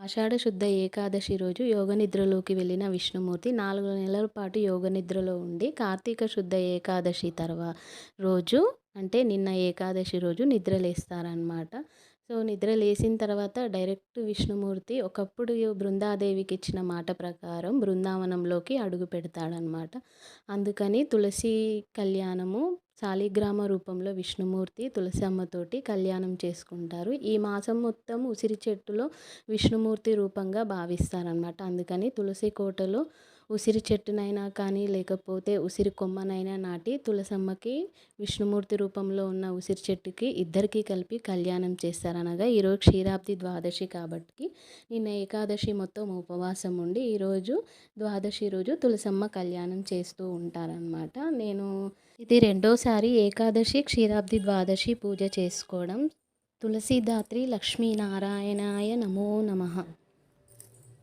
ఆషాఢ శుద్ధ ఏకాదశి రోజు యోగ నిద్రలోకి వెళ్ళిన విష్ణుమూర్తి 4 నెలల పాటు యోగ నిద్రలో ఉండి కార్తీక శుద్ధ ఏకాదశి రోజు అంటే నిన్న ఏకాదశి రోజు నిద్రలేస్తారనమాట. సో, నిద్ర లేసిన తర్వాత డైరెక్ట్ విష్ణుమూర్తి ఒకప్పుడు బృందాదేవికి ఇచ్చిన మాట ప్రకారం బృందావనంలోకి అడుగు పెడతాడనమాట. అందుకని తులసి కళ్యాణము శాలిగ్రామ రూపంలో విష్ణుమూర్తి తులసమ్మతోటి కళ్యాణం చేసుకుంటారు. ఈ మాసం మొత్తం ఉసిరి చెట్టులో విష్ణుమూర్తి రూపంగా భావిస్తారనమాట. అందుకని తులసి కోటలో ఉసిరి చెట్టునైనా కానీ లేకపోతే ఉసిరి కొమ్మనైనా నాటి తులసమ్మకి విష్ణుమూర్తి రూపంలో ఉన్న ఉసిరి చెట్టుకి ఇద్దరికీ కలిపి కళ్యాణం చేస్తారనగా ఈరోజు క్షీరాబ్ది ద్వాదశి కాబట్టి నిన్న ఏకాదశి మొత్తం ఉపవాసం ఉండి ఈరోజు ద్వాదశి రోజు తులసమ్మ కళ్యాణం చేస్తూ ఉంటారనమాట. ఇది రెండోసారి ఏకాదశి క్షీరాబ్ది ద్వాదశి పూజ చేసుకోవడం. తులసీదాత్రి లక్ష్మీనారాయణాయ నమో నమః.